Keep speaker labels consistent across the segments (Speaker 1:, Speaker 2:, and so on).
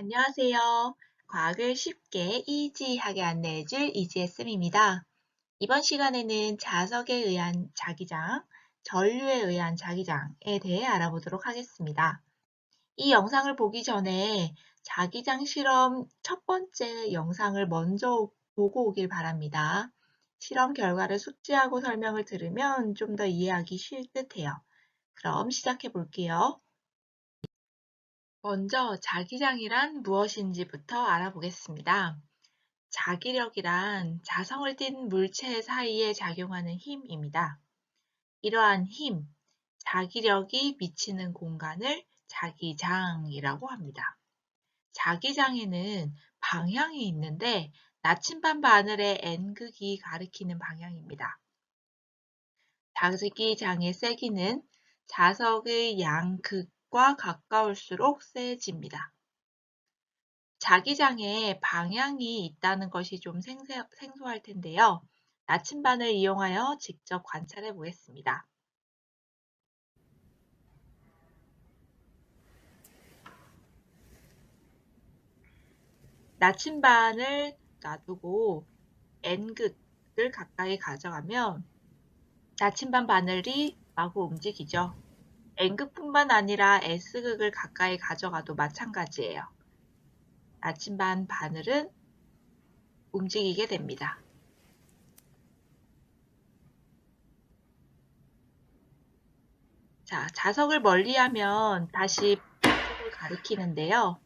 Speaker 1: 안녕하세요. 과학을 쉽게 이지하게 안내해줄 이지쌤입니다. 이번 시간에는 자석에 의한 자기장, 전류에 의한 자기장에 대해 알아보도록 하겠습니다. 이 영상을 보기 전에 자기장 실험 첫 번째 영상을 먼저 보고 오길 바랍니다. 실험 결과를 숙지하고 설명을 들으면 좀 더 이해하기 쉬울 듯해요. 그럼 시작해 볼게요. 먼저 자기장이란 무엇인지부터 알아보겠습니다. 자기력이란 자성을 띤 물체 사이에 작용하는 힘입니다. 이러한 힘, 자기력이 미치는 공간을 자기장이라고 합니다. 자기장에는 방향이 있는데 나침반 바늘의 N극이 가리키는 방향입니다. 자기장의 세기는 자석의 양극과 가까울수록 세집니다. 자기장에 방향이 있다는 것이 좀 생소할 텐데요. 나침반을 이용하여 직접 관찰해 보겠습니다. 나침반을 놔두고 N극을 가까이 가져가면 나침반 바늘이 마구 움직이죠. N극뿐만 아니라 S극을 가까이 가져가도 마찬가지예요. 나침반 바늘은 움직이게 됩니다. 자, 자석을 멀리하면 다시 북쪽을 가리키는데요.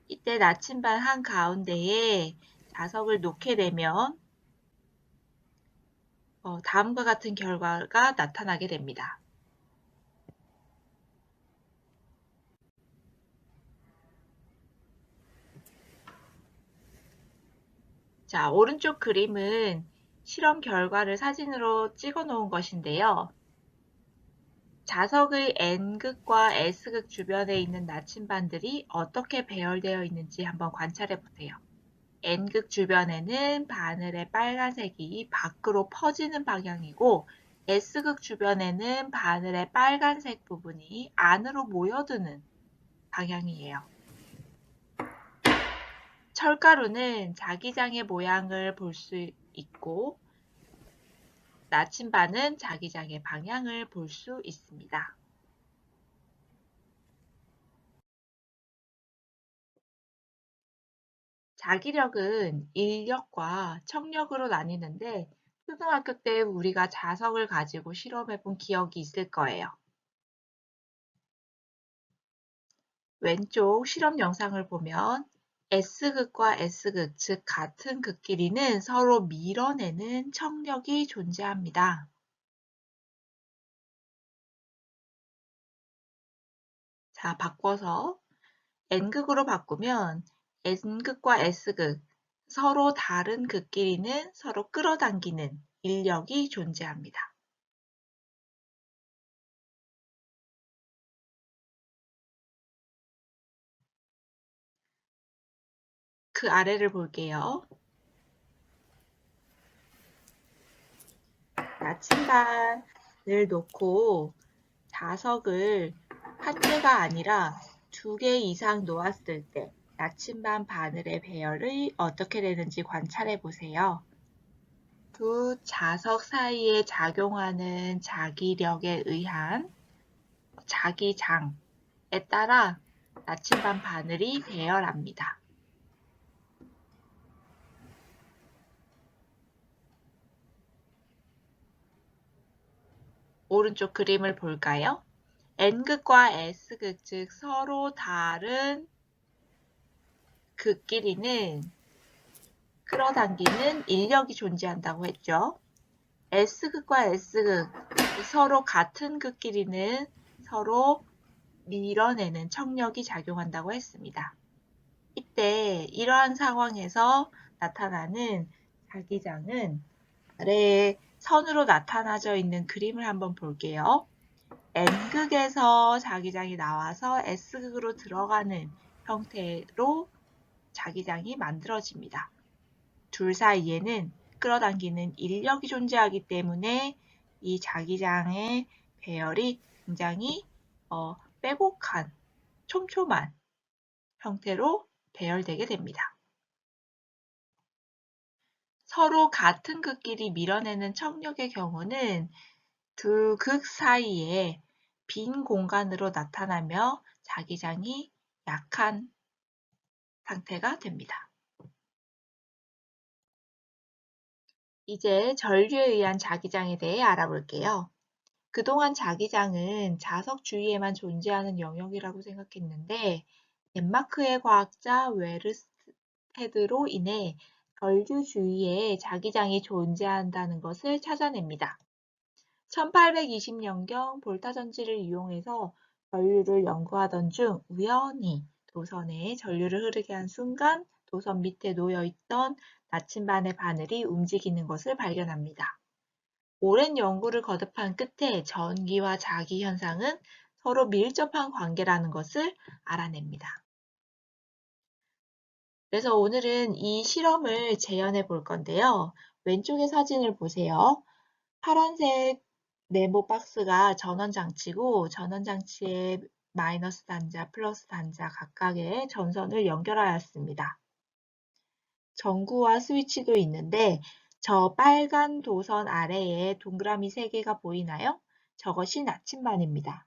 Speaker 1: 이때 나침반 한가운데에 자석을 놓게 되면 다음과 같은 결과가 나타나게 됩니다. 자, 오른쪽 그림은 실험 결과를 사진으로 찍어 놓은 것인데요. 자석의 N극과 S극 주변에 있는 나침반들이 어떻게 배열되어 있는지 한번 관찰해 보세요. N극 주변에는 바늘의 빨간색이 밖으로 퍼지는 방향이고 S극 주변에는 바늘의 빨간색 부분이 안으로 모여드는 방향이에요. 철가루는 자기장의 모양을 볼 수 있고 나침반은 자기장의 방향을 볼 수 있습니다. 자기력은 인력과 청력으로 나뉘는데 초등학교 때 우리가 자석을 가지고 실험해 본 기억이 있을 거예요. 왼쪽 실험 영상을 보면 S극과 S극, 즉 같은 극끼리는 서로 밀어내는 청력이 존재합니다. 자, 바꿔서 N극으로 바꾸면 N극과 S극, 서로 다른 극끼리는 서로 끌어당기는 인력이 존재합니다. 그 아래를 볼게요. 나침반을 놓고 자석을 한 개가 아니라 2개 이상 놓았을 때 나침반 바늘의 배열이 어떻게 되는지 관찰해 보세요. 두 자석 사이에 작용하는 자기력에 의한 자기장에 따라 나침반 바늘이 배열합니다. 오른쪽 그림을 볼까요? N극과 S극, 즉 서로 다른 극끼리는 끌어당기는 인력이 존재한다고 했죠. S극과 S극, 서로 같은 극끼리는 서로 밀어내는 청력이 작용한다고 했습니다. 이때 이러한 상황에서 나타나는 자기장은 아래에 선으로 나타나져 있는 그림을 한번 볼게요. N극에서 자기장이 나와서 S극으로 들어가는 형태로 자기장이 만들어집니다. 둘 사이에는 끌어당기는 인력이 존재하기 때문에 이 자기장의 배열이 굉장히 빼곡한, 촘촘한 형태로 배열되게 됩니다. 서로 같은 극끼리 밀어내는 청력의 경우는 두 극 사이에 빈 공간으로 나타나며 자기장이 약한 상태가 됩니다. 이제 전류에 의한 자기장에 대해 알아볼게요. 그동안 자기장은 자석 주위에만 존재하는 영역이라고 생각했는데 덴마크의 과학자 웨르스테드로 인해 전류 주위에 자기장이 존재한다는 것을 찾아냅니다. 1820년경 볼타 전지를 이용해서 전류를 연구하던 중 우연히 도선에 전류를 흐르게 한 순간 도선 밑에 놓여있던 나침반의 바늘이 움직이는 것을 발견합니다. 오랜 연구를 거듭한 끝에 전기와 자기 현상은 서로 밀접한 관계라는 것을 알아냅니다. 그래서 오늘은 이 실험을 재현해 볼 건데요. 왼쪽의 사진을 보세요. 파란색 네모 박스가 전원장치고 전원장치에 마이너스 단자, 플러스 단자 각각의 전선을 연결하였습니다. 전구와 스위치도 있는데 저 빨간 도선 아래에 동그라미 3개가 보이나요? 저것이 나침반입니다.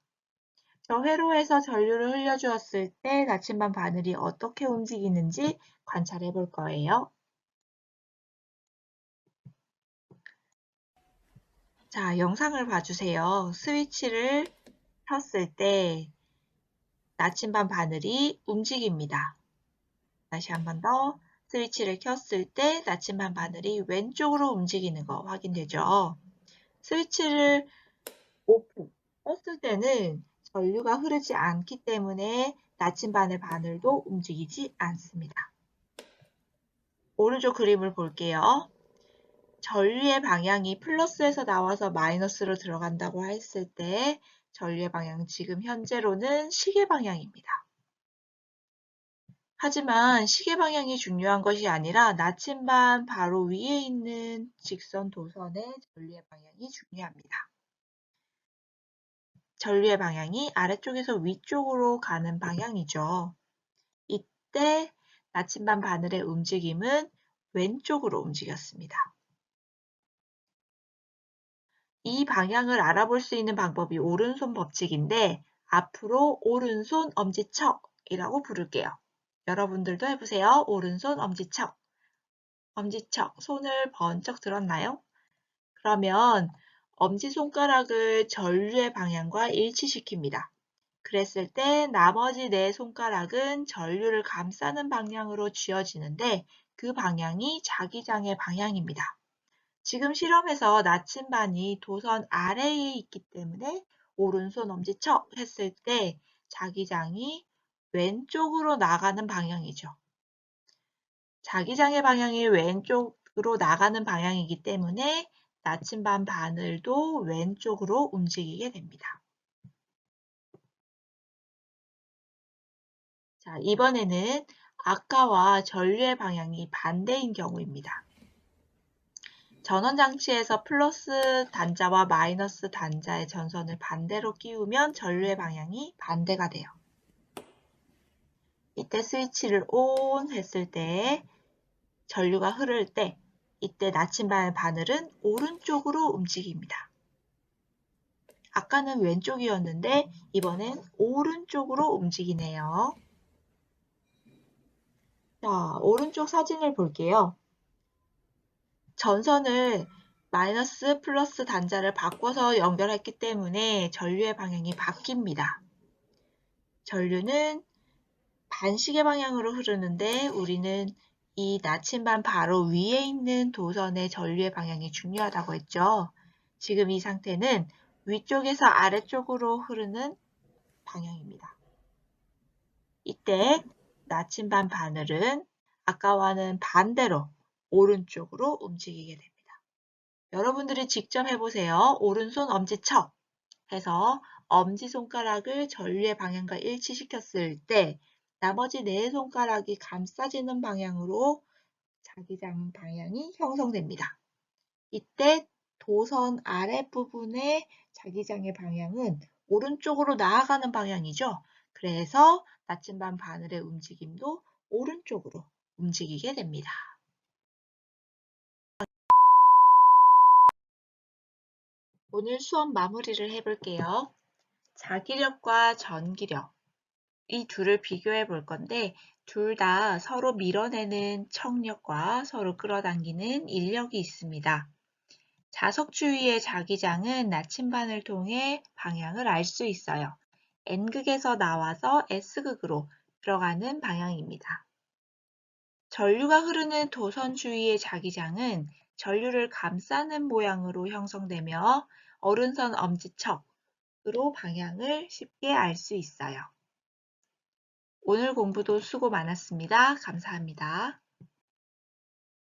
Speaker 1: 저 회로에서 전류를 흘려주었을 때 나침반 바늘이 어떻게 움직이는지 관찰해 볼 거예요. 자, 영상을 봐주세요. 스위치를 켰을 때 나침반 바늘이 움직입니다. 다시 한 번 더 스위치를 켰을 때 나침반 바늘이 왼쪽으로 움직이는 거 확인되죠? 스위치를 오프 껐을 때는 전류가 흐르지 않기 때문에 나침반의 바늘도 움직이지 않습니다. 오른쪽 그림을 볼게요. 전류의 방향이 플러스에서 나와서 마이너스로 들어간다고 했을 때 전류의 방향은 지금 현재로는 시계 방향입니다. 하지만 시계 방향이 중요한 것이 아니라 나침반 바로 위에 있는 직선 도선의 전류의 방향이 중요합니다. 전류의 방향이 아래쪽에서 위쪽으로 가는 방향이죠. 이때 나침반 바늘의 움직임은 왼쪽으로 움직였습니다. 이 방향을 알아볼 수 있는 방법이 오른손 법칙인데 앞으로 오른손 엄지척이라고 부를게요. 여러분들도 해보세요. 오른손 엄지척. 엄지척, 손을 번쩍 들었나요? 그러면 엄지손가락을 전류의 방향과 일치시킵니다. 그랬을 때 나머지 4손가락은 전류를 감싸는 방향으로 쥐어지는데 그 방향이 자기장의 방향입니다. 지금 실험에서 나침반이 도선 아래에 있기 때문에 오른손 엄지척 했을 때 자기장이 왼쪽으로 나가는 방향이죠. 자기장의 방향이 왼쪽으로 나가는 방향이기 때문에 나침반 바늘도 왼쪽으로 움직이게 됩니다. 자, 이번에는 아까와 전류의 방향이 반대인 경우입니다. 전원장치에서 플러스 단자와 마이너스 단자의 전선을 반대로 끼우면 전류의 방향이 반대가 돼요. 이때 스위치를 ON 했을 때 전류가 흐를 때 이때 나침반 바늘은 오른쪽으로 움직입니다. 아까는 왼쪽이었는데 이번엔 오른쪽으로 움직이네요. 자, 오른쪽 사진을 볼게요. 전선을 마이너스 플러스 단자를 바꿔서 연결했기 때문에 전류의 방향이 바뀝니다. 전류는 반시계 방향으로 흐르는데 우리는 이 나침반 바로 위에 있는 도선의 전류의 방향이 중요하다고 했죠. 지금 이 상태는 위쪽에서 아래쪽으로 흐르는 방향입니다. 이때 나침반 바늘은 아까와는 반대로 오른쪽으로 움직이게 됩니다. 여러분들이 직접 해보세요. 오른손 엄지척 해서 엄지손가락을 전류의 방향과 일치시켰을 때 나머지 4손가락이 감싸지는 방향으로 자기장 방향이 형성됩니다. 이때 도선 아랫부분의 자기장의 방향은 오른쪽으로 나아가는 방향이죠. 그래서 나침반 바늘의 움직임도 오른쪽으로 움직이게 됩니다. 오늘 수업 마무리를 해볼게요. 자기력과 전기력, 이 둘을 비교해 볼 건데 둘 다 서로 밀어내는 척력과 서로 끌어당기는 인력이 있습니다. 자석 주위의 자기장은 나침반을 통해 방향을 알 수 있어요. N극에서 나와서 S극으로 들어가는 방향입니다. 전류가 흐르는 도선 주위의 자기장은 전류를 감싸는 모양으로 형성되며 어른선 엄지척으로 방향을 쉽게 알 수 있어요. 오늘 공부도 수고 많았습니다. 감사합니다.